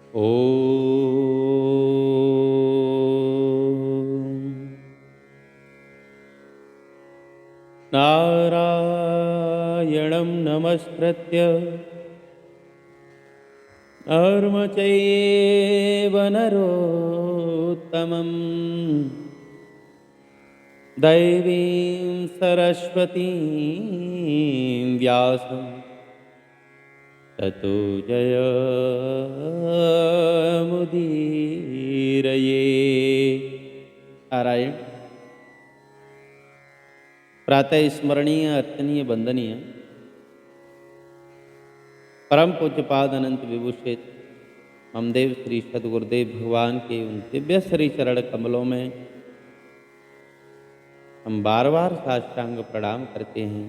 ॐ नारायणं नमस्कृत्य नरं चैव नरोत्तमं दैवीं सरस्वतीं व्यासं ततो जयमुदीरये। नारायण प्रातः स्मरणीय अर्चनीय वंदनीय परम पूज्यपाद अनंत विभूषित हमदेव श्री सदगुरुदेव भगवान के उन दिव्य श्री चरण कमलों में हम बार बार साष्टांग प्रणाम करते हैं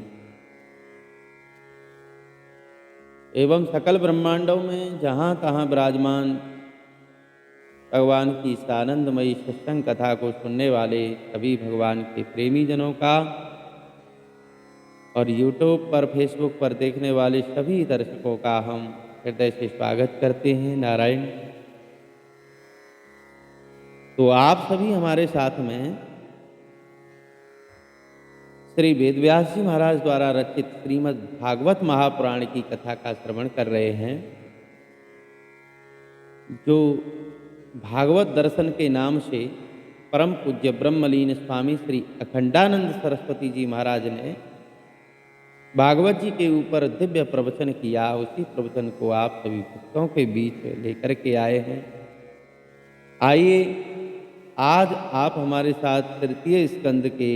एवं सकल ब्रह्मांडों में जहाँ तहाँ विराजमान भगवान की इस आनंदमयी सत्संग कथा को सुनने वाले सभी भगवान के प्रेमी जनों का और यूट्यूब पर फेसबुक पर देखने वाले सभी दर्शकों का हम हृदय से स्वागत करते हैं। नारायण तो आप सभी हमारे साथ में श्री वेदव्यास जी महाराज द्वारा रचित श्रीमद् भागवत महापुराण की कथा का श्रवण कर रहे हैं, जो भागवत दर्शन के नाम से परम पूज्य ब्रह्मलीन स्वामी श्री अखंडानंद सरस्वती जी महाराज ने भागवत जी के ऊपर दिव्य प्रवचन किया। उसी प्रवचन को आप सभी भक्तों के बीच लेकर के आए हैं। आइए आज आप हमारे साथ तृतीय स्कंद के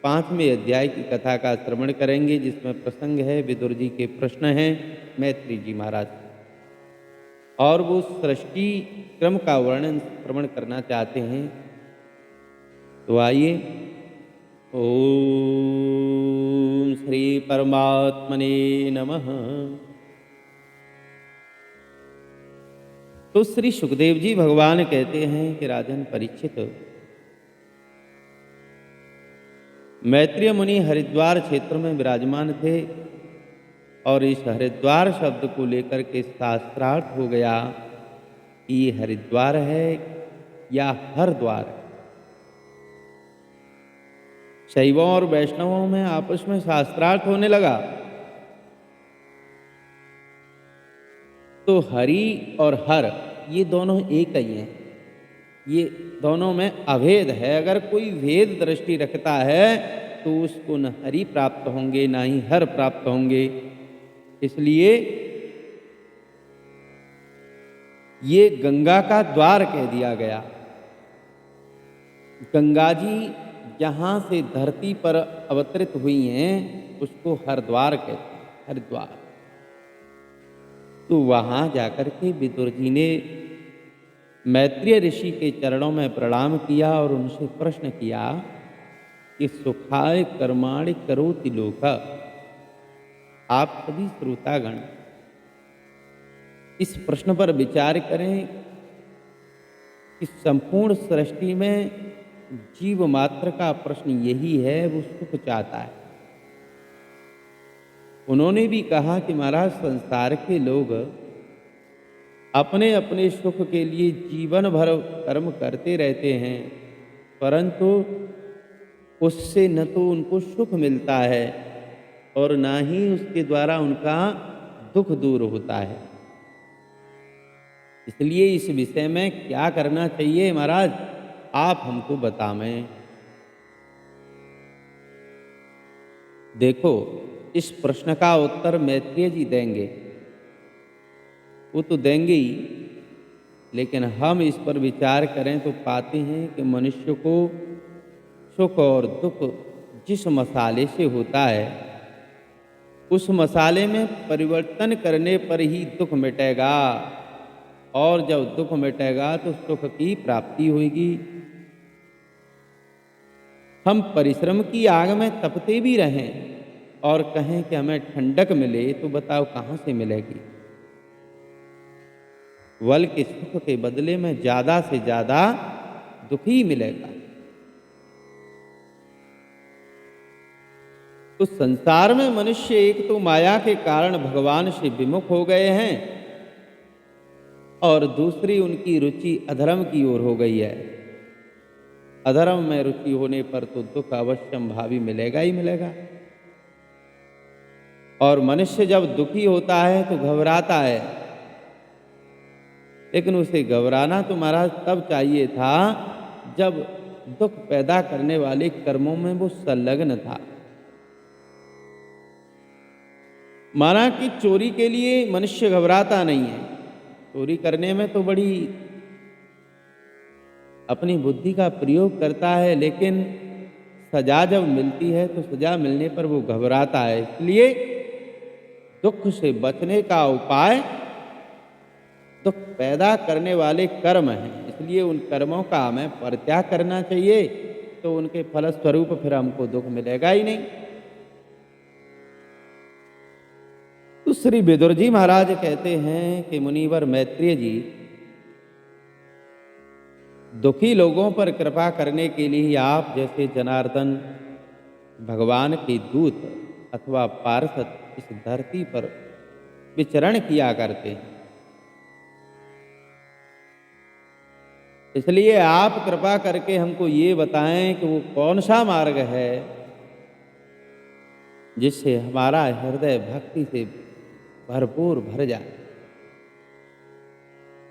5वें अध्याय की कथा का श्रवण करेंगे, जिसमें प्रसंग है विदुर जी के प्रश्न हैं मैत्री जी महाराज, और वो सृष्टि क्रम का वर्णन श्रवण करना चाहते हैं। तो आइए। ओम श्री परमात्मने नमः। तो श्री सुखदेव जी भगवान कहते हैं कि राजन परीक्षित, मैत्रेय मुनि हरिद्वार क्षेत्र में विराजमान थे और इस हरिद्वार शब्द को लेकर के शास्त्रार्थ हो गया कि ये हरिद्वार है या हरद्वार है। शैवों और वैष्णवों में आपस में शास्त्रार्थ होने लगा। तो हरि और हर ये दोनों एक ही हैं, ये दोनों में अभेद है। अगर कोई भेद दृष्टि रखता है तो उसको न हरि प्राप्त होंगे ना ही हर प्राप्त होंगे। इसलिए ये गंगा का द्वार कह दिया गया। गंगा जी जहाँ से धरती पर अवतरित हुई हैं उसको हरिद्वार कहते हैं, हरिद्वार। तो वहाँ जाकर के विदुर जी ने मैत्रेय ऋषि के चरणों में प्रणाम किया और उनसे प्रश्न किया कि सुखाय कर्माणि करोति लोक। आप सभी श्रोतागण इस प्रश्न पर विचार करें कि संपूर्ण सृष्टि में जीव मात्र का प्रश्न यही है, वो सुख चाहता है। उन्होंने भी कहा कि महाराज संसार के लोग अपने अपने सुख के लिए जीवन भर कर्म करते रहते हैं, परंतु उससे न तो उनको सुख मिलता है और ना ही उसके द्वारा उनका दुख दूर होता है। इसलिए इस विषय में क्या करना चाहिए महाराज, आप हमको बताएं। देखो, इस प्रश्न का उत्तर मैत्रेय जी देंगे, वो तो देंगे ही, लेकिन हम इस पर विचार करें तो पाते हैं कि मनुष्य को सुख और दुख जिस मसाले से होता है उस मसाले में परिवर्तन करने पर ही दुख मिटेगा, और जब दुख मिटेगा तो सुख की प्राप्ति होगी। हम परिश्रम की आग में तपते भी रहें और कहें कि हमें ठंडक मिले, तो बताओ कहाँ से मिलेगी। वल के सुख के बदले में ज्यादा से ज्यादा दुख ही मिलेगा। तो संसार में मनुष्य एक तो माया के कारण भगवान से विमुख हो गए हैं, और दूसरी उनकी रुचि अधर्म की ओर हो गई है। अधर्म में रुचि होने पर तो दुख अवश्यम भावी मिलेगा ही मिलेगा। और मनुष्य जब दुखी होता है तो घबराता है, लेकिन उसे घबराना तो महाराज तब चाहिए था जब दुख पैदा करने वाले कर्मों में वो संलग्न था। माना कि चोरी के लिए मनुष्य घबराता नहीं है, चोरी करने में तो बड़ी अपनी बुद्धि का प्रयोग करता है, लेकिन सजा जब मिलती है तो सजा मिलने पर वो घबराता है। इसलिए दुख से बचने का उपाय दुख पैदा करने वाले कर्म हैं, इसलिए उन कर्मों का हमें परित्याग करना चाहिए, तो उनके फलस्वरूप फिर हमको दुख मिलेगा ही नहीं। तो श्री विदुर जी महाराज कहते हैं कि मुनिवर मैत्रेय जी, दुखी लोगों पर कृपा करने के लिए आप जैसे जनार्दन भगवान के दूत अथवा पार्षद इस धरती पर विचरण किया करते हैं। इसलिए आप कृपा करके हमको ये बताएं कि वो कौन सा मार्ग है जिससे हमारा हृदय भक्ति से भरपूर भर जाए,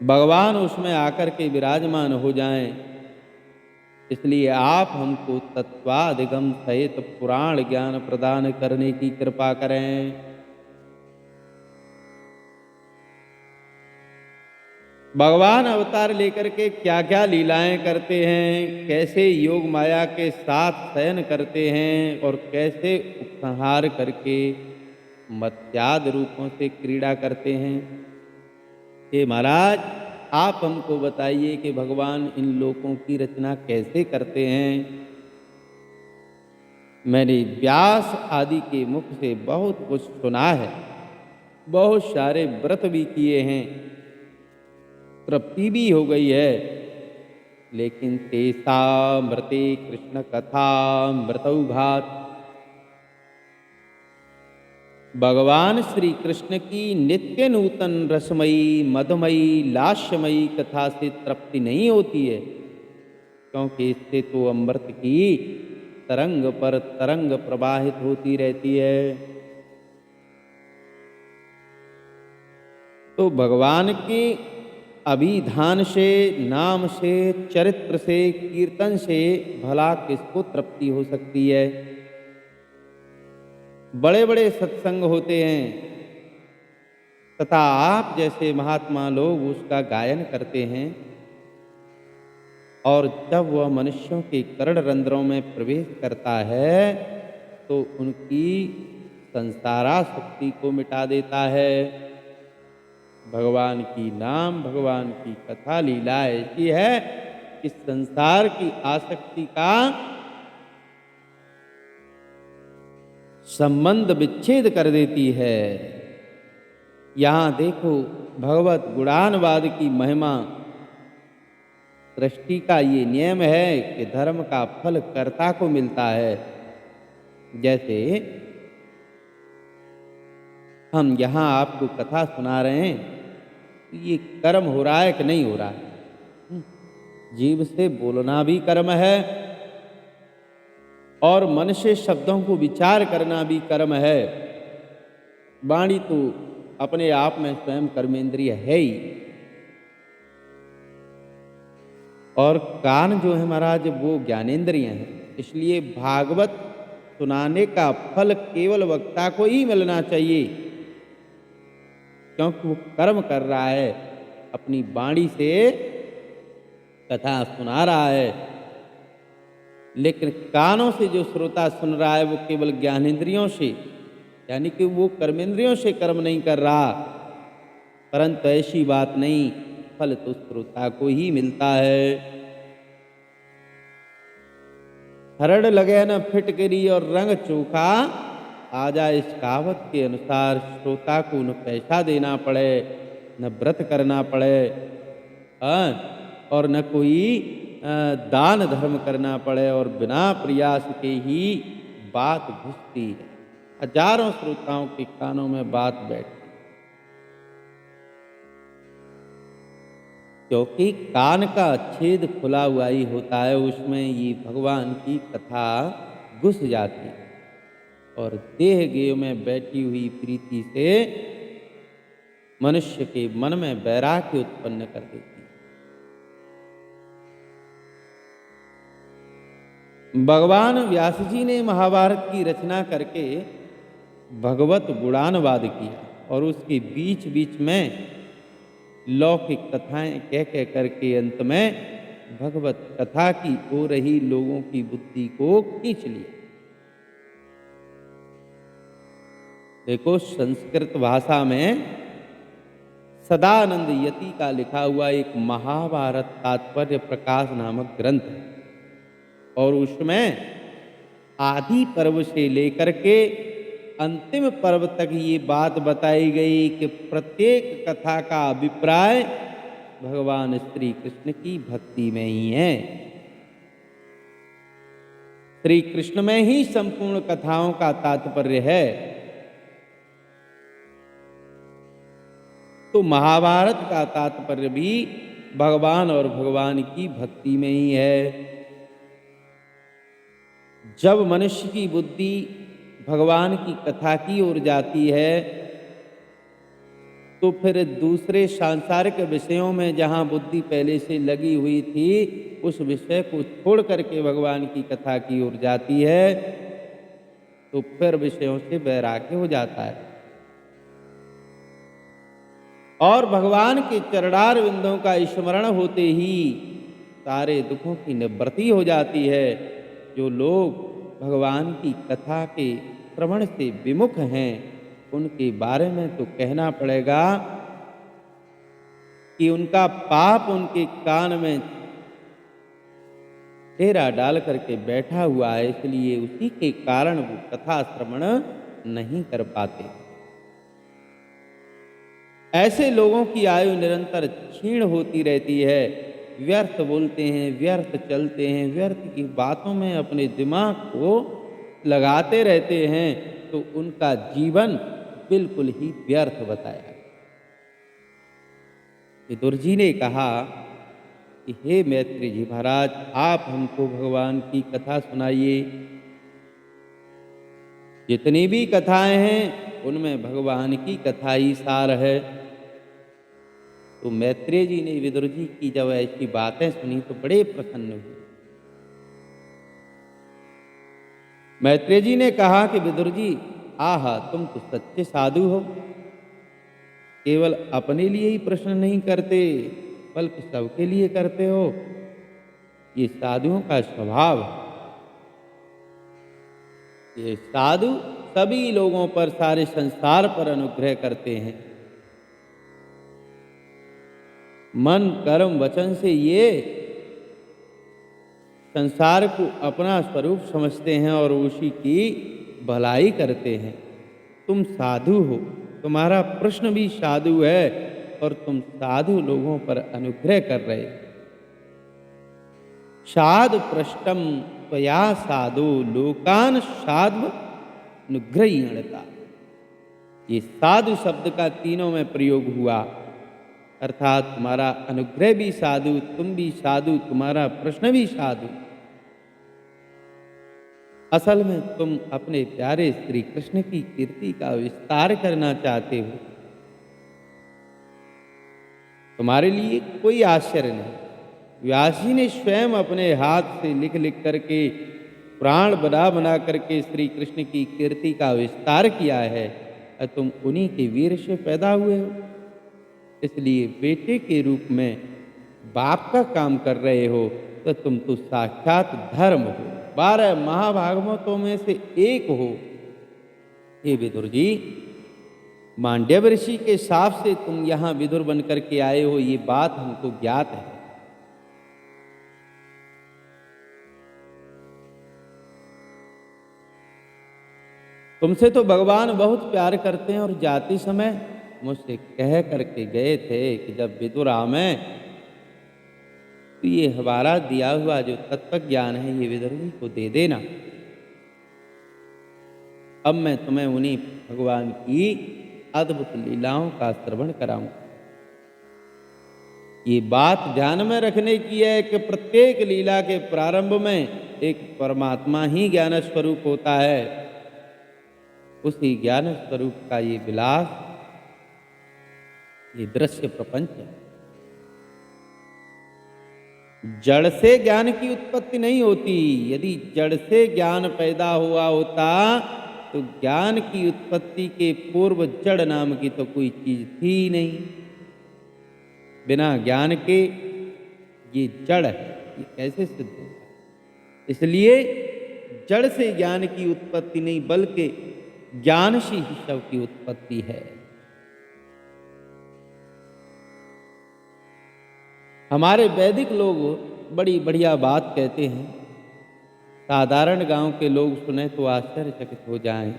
भगवान उसमें आकर के विराजमान हो जाएं। इसलिए आप हमको तत्वाधिगम सहित पुराण ज्ञान प्रदान करने की कृपा करें। भगवान अवतार लेकर के क्या क्या लीलाएं करते हैं, कैसे योग माया के साथ शयन करते हैं और कैसे उपसंहार करके मत्स्यादि रूपों से क्रीड़ा करते हैं। हे महाराज, आप हमको बताइए कि भगवान इन लोकों की रचना कैसे करते हैं। मैंने व्यास आदि के मुख से बहुत कुछ सुना है, बहुत सारे व्रत भी किए हैं, तृप्ति भी हो गई है, लेकिन तेसा मृते कृष्ण कथा मृतौघात, भगवान श्री कृष्ण की नित्य नूतन रसमयी मधुमयी लास्यमयी कथा से तृप्ति नहीं होती है, क्योंकि इससे तो अमृत की तरंग पर तरंग प्रवाहित होती रहती है। तो भगवान के अभिधान से, नाम से, चरित्र से, कीर्तन से भला किसको तृप्ति हो सकती है। बड़े बड़े सत्संग होते हैं तथा आप जैसे महात्मा लोग उसका गायन करते हैं, और जब वह मनुष्यों के कर्ण रंध्रों में प्रवेश करता है तो उनकी संसारासक्ति को मिटा देता है। भगवान की नाम, भगवान की कथा लीला ऐसी है कि संसार की आसक्ति का संबंध विच्छेद कर देती है। यहां देखो, भगवत गुणानुवाद की महिमा। सृष्टि का ये नियम है कि धर्म का फल कर्ता को मिलता है। जैसे हम यहाँ आपको कथा सुना रहे हैं, ये कर्म हो रहा है कि नहीं हो रहा है। जीव से बोलना भी कर्म है और मन से शब्दों को विचार करना भी कर्म है। वाणी तो अपने आप में स्वयं कर्मेंद्रिय है ही, और कान जो है महाराज वो ज्ञानेंद्रिय हैं। इसलिए भागवत सुनाने का फल केवल वक्ता को ही मिलना चाहिए, क्योंकि वो कर्म कर रहा है, अपनी वाणी से कथा सुना रहा है। लेकिन कानों से जो श्रोता सुन रहा है वो केवल ज्ञानेंद्रियों से, यानी कि वो कर्मेंद्रियों से कर्म नहीं कर रहा। परंतु ऐसी बात नहीं, फल तो श्रोता को ही मिलता है। हरड़ लगे न फिटकरी और रंग चोखा, आ जाए इस कहावत के अनुसार श्रोता को न पैसा देना पड़े, न व्रत करना पड़े, और न कोई दान धर्म करना पड़े, और बिना प्रयास के ही बात घुसती है। हजारों श्रोताओं के कानों में बात बैठती। क्योंकि कान का छेद खुला हुआ ही होता है, उसमें ये भगवान की कथा घुस जाती है और देह गेय में बैठी हुई प्रीति से मनुष्य के मन में वैराग्य उत्पन्न कर देती है। भगवान व्यास जी ने महाभारत की रचना करके भगवत गुणानुवाद किया और उसके बीच बीच में लौकिक कथाएं कह कह करके अंत में भगवत कथा की ओर ही लोगों की बुद्धि को खींच लिया। देखो, संस्कृत भाषा में सदानंद यति का लिखा हुआ एक महाभारत तात्पर्य प्रकाश नामक ग्रंथ है और उसमें आदि पर्व से लेकर के अंतिम पर्व तक ये बात बताई गई कि प्रत्येक कथा का अभिप्राय भगवान श्री कृष्ण की भक्ति में ही है। श्री कृष्ण में ही संपूर्ण कथाओं का तात्पर्य है। तो महाभारत का तात्पर्य भी भगवान और भगवान की भक्ति में ही है। जब मनुष्य की बुद्धि भगवान की कथा की ओर जाती है तो फिर दूसरे सांसारिक विषयों में जहाँ बुद्धि पहले से लगी हुई थी उस विषय को छोड़ करके भगवान की कथा की ओर जाती है तो फिर विषयों से वैराग्य हो जाता है और भगवान के चरणार बिंदों का स्मरण होते ही सारे दुखों की निवृत्ति हो जाती है। जो लोग भगवान की कथा के श्रवण से विमुख हैं उनके बारे में तो कहना पड़ेगा कि उनका पाप उनके कान में डेरा डाल करके बैठा हुआ है, इसलिए उसी के कारण वो कथा श्रवण नहीं कर पाते। ऐसे लोगों की आयु निरंतर क्षीण होती रहती है, व्यर्थ बोलते हैं, व्यर्थ चलते हैं, व्यर्थ की बातों में अपने दिमाग को लगाते रहते हैं, तो उनका जीवन बिल्कुल ही व्यर्थ बताया। विदुर जी ने कहा कि हे मैत्री जी महाराज, आप हमको भगवान की कथा सुनाइए। जितनी भी कथाएं हैं उनमें भगवान की कथा ही सार है। तो मैत्रेय जी ने विदुर जी की जब ऐसी बातें सुनी तो बड़े प्रसन्न हुए। मैत्रेय जी ने कहा कि विदुर जी, आहा, तुम तो सच्चे साधु हो, केवल अपने लिए ही प्रश्न नहीं करते बल्कि सबके लिए करते हो। ये साधुओं का स्वभाव है। ये साधु सभी लोगों पर, सारे संसार पर अनुग्रह करते हैं। मन कर्म वचन से ये संसार को अपना स्वरूप समझते हैं और उसी की भलाई करते हैं। तुम साधु हो, तुम्हारा प्रश्न भी साधु है और तुम साधु लोगों पर अनुग्रह कर रहे हो। साधु पृष्ठम त्वया साधु लोकान साधु अनुग्रहीणता। ये साधु शब्द का तीनों में प्रयोग हुआ, अर्थात तुम्हारा अनुग्रह भी साधु, तुम भी साधु, तुम्हारा प्रश्न भी साधु। असल में तुम अपने प्यारे श्री कृष्ण की कीर्ति का विस्तार करना चाहते हो। तुम्हारे लिए कोई आश्चर्य नहीं। व्यास जी ने स्वयं अपने हाथ से लिख लिख करके, प्राण बना बना करके श्री कृष्ण की कीर्ति का विस्तार किया है और तुम उन्हीं के वीर से पैदा हुए हो, इसलिए बेटे के रूप में बाप का काम कर रहे हो, तो तुम तो साक्षात धर्म हो, 12 महाभागवतों में से एक हो। हे विदुर जी, मांडव्य ऋषि के शाप से तुम यहाँ विदुर बन करके आए हो, ये बात हमको ज्ञात है। तुमसे तो भगवान बहुत प्यार करते हैं और जाते समय मुझसे कह करके गए थे कि जब विदुर आवे तो ये हमारा दिया हुआ जो तत्व ज्ञान है ये विदुर जी को दे देना। अब मैं तुम्हें उन्हीं भगवान की अद्भुत लीलाओं का श्रवण कराऊं। ये बात ध्यान में रखने की है कि प्रत्येक लीला के प्रारंभ में एक परमात्मा ही ज्ञान स्वरूप होता है। उसी ज्ञान स्वरूप का ये विलास, ये दृश्य प्रपंच है। जड़ से ज्ञान की उत्पत्ति नहीं होती। यदि जड़ से ज्ञान पैदा हुआ होता तो ज्ञान की उत्पत्ति के पूर्व जड़ नाम की तो कोई चीज थी ही नहीं। बिना ज्ञान के ये जड़ है, ये कैसे सिद्ध होगा? इसलिए जड़ से ज्ञान की उत्पत्ति नहीं, बल्कि ज्ञान से ही शव की उत्पत्ति है। हमारे वैदिक लोग बड़ी बढ़िया बात कहते हैं, साधारण गांव के लोग सुने तो आश्चर्यचकित हो जाएं।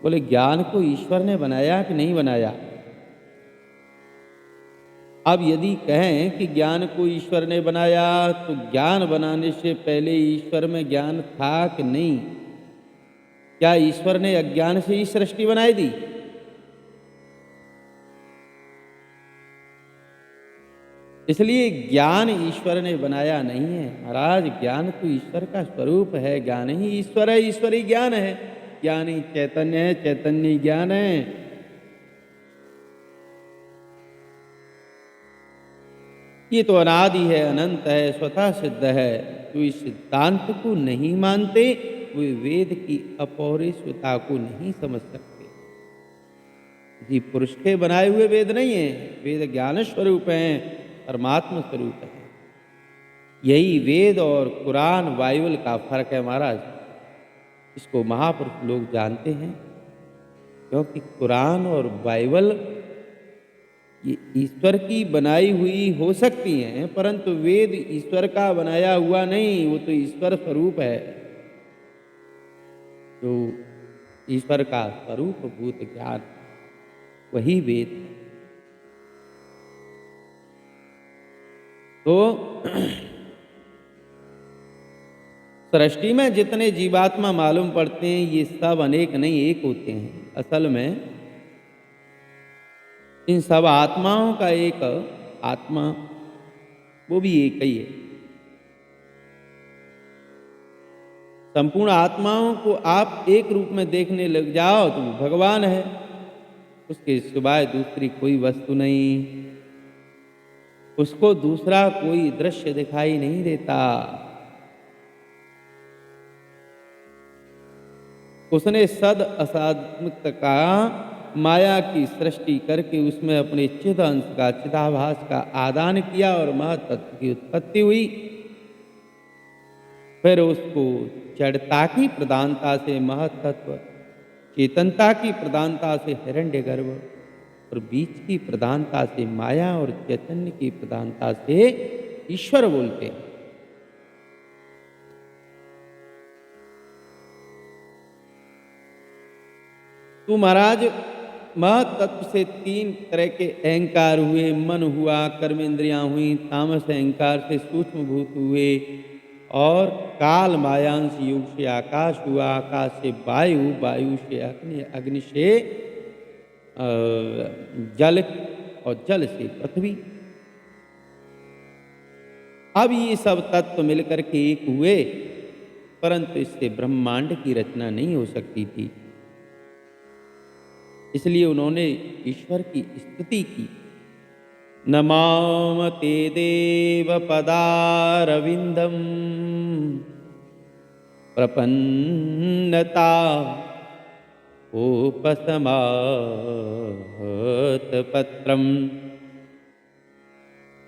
बोले, ज्ञान को ईश्वर ने बनाया कि नहीं बनाया? अब यदि कहें कि ज्ञान को ईश्वर ने बनाया, तो ज्ञान बनाने से पहले ईश्वर में ज्ञान था कि नहीं? क्या ईश्वर ने अज्ञान से ही सृष्टि बनाई दी? इसलिए ज्ञान ईश्वर ने बनाया नहीं है महाराज। ज्ञान तो ईश्वर का स्वरूप है। ज्ञान ही ईश्वर है, ईश्वर ही ज्ञान है। ज्ञान ही चैतन्य है, चैतन्य ही ज्ञान है। ये तो अनादि है, अनंत है, स्वतः सिद्ध है। जो इस सिद्धांत को नहीं मानते वे वेद की अपौरुषता को नहीं समझ सकते। जी, पुरुष के बनाए हुए वेद नहीं है। वेद ज्ञान स्वरूप हैं, परमात्मा स्वरूप है। यही वेद और कुरान बाइबल का फर्क है महाराज। इसको महापुरुष लोग जानते हैं, क्योंकि कुरान और बाइबल ये ईश्वर की बनाई हुई हो सकती हैं, परंतु वेद ईश्वर का बनाया हुआ नहीं। वो तो ईश्वर स्वरूप है, जो ईश्वर का स्वरूप भूत ज्ञान, वही वेद है। तो सृष्टि में जितने जीवात्मा मालूम पड़ते हैं, ये सब अनेक नहीं, एक होते हैं। असल में इन सब आत्माओं का एक आत्मा, वो भी एक ही है। संपूर्ण आत्माओं को आप एक रूप में देखने लग जाओ तो भगवान है। उसके सिवाय दूसरी कोई वस्तु नहीं, उसको दूसरा कोई दृश्य दिखाई नहीं देता। उसने सद असात्मक का माया की सृष्टि करके उसमें अपने चिद अंश का, चिदाभास का आदान किया और महतत्व की उत्पत्ति हुई। फिर उसको जड़ता की प्रधानता से महतत्व, चेतनता की प्रधानता से हिरण्यगर्भ और बीच की प्रधानता से माया और चैतन्य की प्रधानता से ईश्वर बोलते हैं। तो महाराज, महतत्व से तीन तरह के अहंकार हुए। मन हुआ, कर्मेंद्रियां हुई, तामस अहंकार से सूक्ष्म भूत हुए, और काल मायांश युग से आकाश हुआ, आकाश से वायु, वायु से अग्नि, अग्नि से जल, और जल से पृथ्वी। अब ये सब तत्व मिलकर के एक हुए, परंतु इससे ब्रह्मांड की रचना नहीं हो सकती थी। इसलिए उन्होंने ईश्वर की स्तुति की। नमाम ते देव पदारविंदम प्रपन्नता उपसमात पत्रम।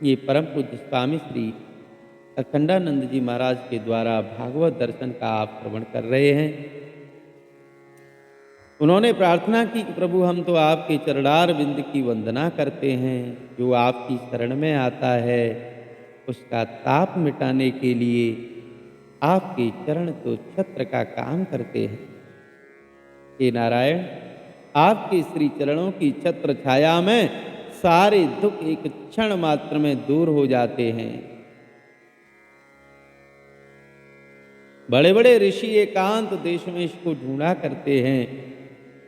ये परम पूज्य स्वामी श्री अखंडानंद जी महाराज के द्वारा भागवत दर्शन का आप श्रवण कर रहे हैं। उन्होंने प्रार्थना की कि प्रभु, हम तो आपके चरणार बिंद की वंदना करते हैं। जो आपकी शरण में आता है उसका ताप मिटाने के लिए आपके चरण तो छत्र का काम करते हैं। हे नारायण, आपके श्री चरणों की छत्र छाया में सारे दुख एक क्षण मात्र में दूर हो जाते हैं। बड़े बड़े ऋषि एकांत देश में इसको ढूंढा करते हैं।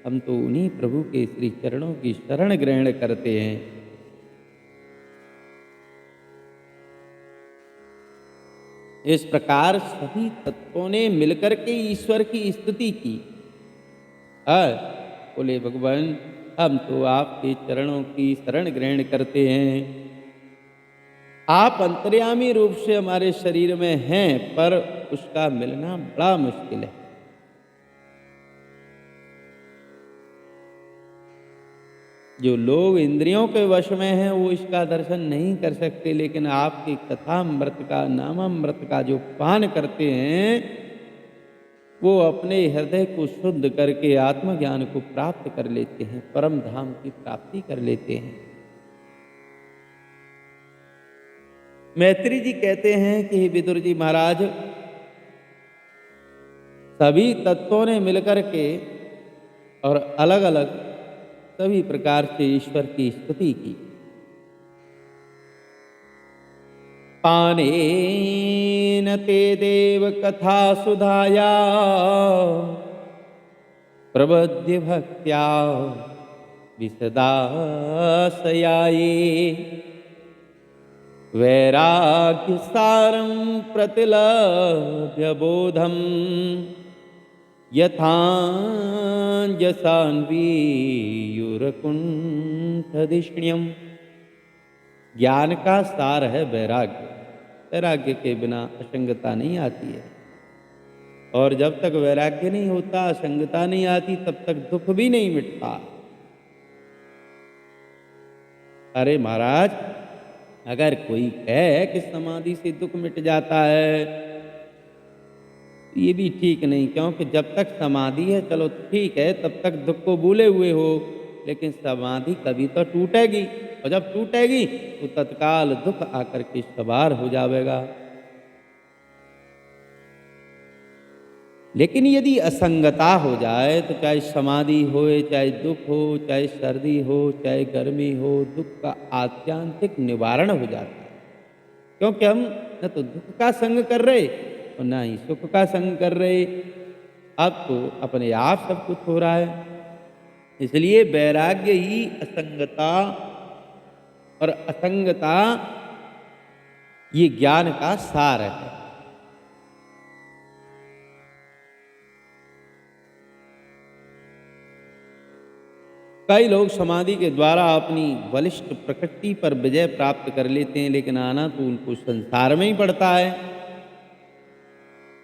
हम तो उन्हीं प्रभु के श्री चरणों की शरण ग्रहण करते हैं। इस प्रकार सभी तत्वों ने मिलकर के ईश्वर की स्तुति की। बोले भगवान, हम तो आपके चरणों की शरण ग्रहण करते हैं। आप अंतर्यामी रूप से हमारे शरीर में हैं, पर उसका मिलना बड़ा मुश्किल है। जो लोग इंद्रियों के वश में हैं वो इसका दर्शन नहीं कर सकते, लेकिन आपकी कथामृत का, नामामृत का जो पान करते हैं वो अपने हृदय को शुद्ध करके आत्मज्ञान को प्राप्त कर लेते हैं, परम धाम की प्राप्ति कर लेते हैं। मैत्री जी कहते हैं कि हे विदुर जी महाराज, सभी तत्वों ने मिलकर के और अलग अलग सभी प्रकार से ईश्वर की स्तुति की। पानेन ते देव कथा सुधाया प्रबध्य भक्त्या विसदासयाये वैराग्य सारं प्रतिलभ्य बोधम यथांजसान्वीयुरकुंठधिष्ण्यम्। ज्ञान का सार है वैराग्य। वैराग्य के बिना असंगता नहीं आती है, और जब तक वैराग्य नहीं होता, असंगता नहीं आती, तब तक दुख भी नहीं मिटता। अरे महाराज, अगर कोई कहे कि समाधि से दुख मिट जाता है, ये भी ठीक नहीं, क्योंकि जब तक समाधि है चलो ठीक है, तब तक दुख को भूले हुए हो, लेकिन समाधि कभी तो टूटेगी, और जब टूटेगी तो तत्काल दुख आकर के सवार हो जाएगा। लेकिन यदि असंगता हो जाए तो चाहे समाधि हो, चाहे दुख हो, चाहे सर्दी हो, चाहे गर्मी हो, दुख का आत्यंतिक निवारण हो जाता है। क्योंकि हम न तो दुख का संग कर रहे और ना ही सुख का संग कर रहे, अब तो अपने आप सब कुछ हो रहा है। इसलिए वैराग्य ही असंगता, और असंगता ये ज्ञान का सार है। कई लोग समाधि के द्वारा अपनी बलिष्ठ प्रकृति पर विजय प्राप्त कर लेते हैं, लेकिन आना तो उनको संसार में ही पड़ता है।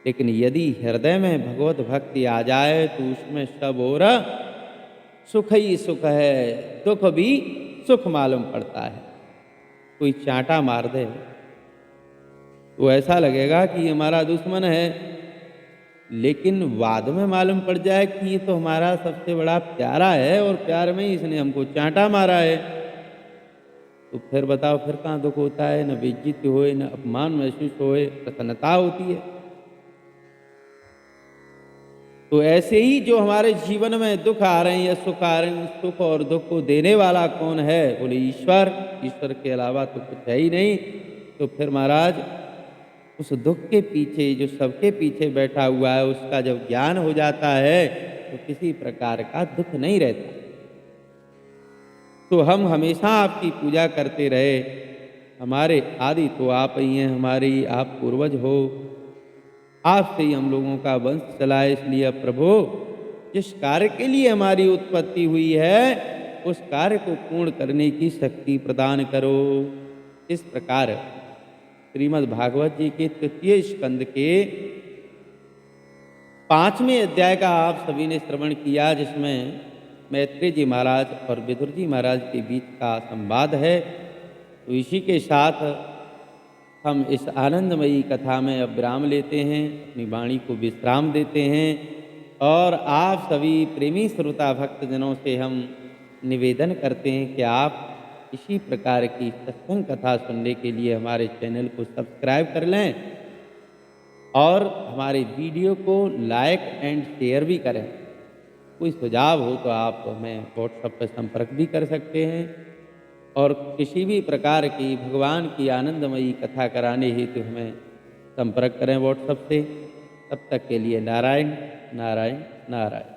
लेकिन यदि हृदय में भगवत भक्ति आ जाए तो उसमें सब और सुख ही सुख है, दुख भी सुख मालूम पड़ता है। कोई चांटा मार दे तो ऐसा लगेगा कि हमारा दुश्मन है, लेकिन बाद में मालूम पड़ जाए कि ये तो हमारा सबसे बड़ा प्यारा है, और प्यार में ही इसने हमको चांटा मारा है, तो फिर बताओ, फिर कहाँ दुख होता है? न बेइज्जती होए, न अपमान महसूस होए, प्रसन्नता होती है। तो ऐसे ही जो हमारे जीवन में दुख आ रहे हैं या सुख आ रहे हैं, सुख और दुख को देने वाला कौन है? बोले ईश्वर। ईश्वर के अलावा तो कुछ है ही नहीं। तो फिर महाराज, उस दुख के पीछे, जो सबके पीछे बैठा हुआ है, उसका जब ज्ञान हो जाता है तो किसी प्रकार का दुख नहीं रहता। तो हम हमेशा आपकी पूजा करते रहे। हमारे आदि तो आप ही हैं, हमारी आप पूर्वज हो, आपसे ही हम लोगों का वंश चला है। इसलिए प्रभु, जिस कार्य के लिए हमारी उत्पत्ति हुई है, उस कार्य को पूर्ण करने की शक्ति प्रदान करो। इस प्रकार श्रीमद् भागवत जी के तृतीय स्कंद के 5वें अध्याय का आप सभी ने श्रवण किया, जिसमें मैत्रेय जी महाराज और विदुर जी महाराज के बीच का संवाद है। तो इसी के साथ हम इस आनंदमयी कथा में अब विराम लेते हैं, अपनी वाणी को विश्राम देते हैं, और आप सभी प्रेमी श्रोता भक्तजनों से हम निवेदन करते हैं कि आप इसी प्रकार की सत्संग कथा सुनने के लिए हमारे चैनल को सब्सक्राइब कर लें, और हमारे वीडियो को लाइक एंड शेयर भी करें। कोई सुझाव हो तो आप हमें व्हाट्सएप पर संपर्क भी कर सकते हैं, और किसी भी प्रकार की भगवान की आनंदमयी कथा कराने हेतु हमें संपर्क करें व्हाट्सएप से। तब तक के लिए नारायण नारायण नारायण।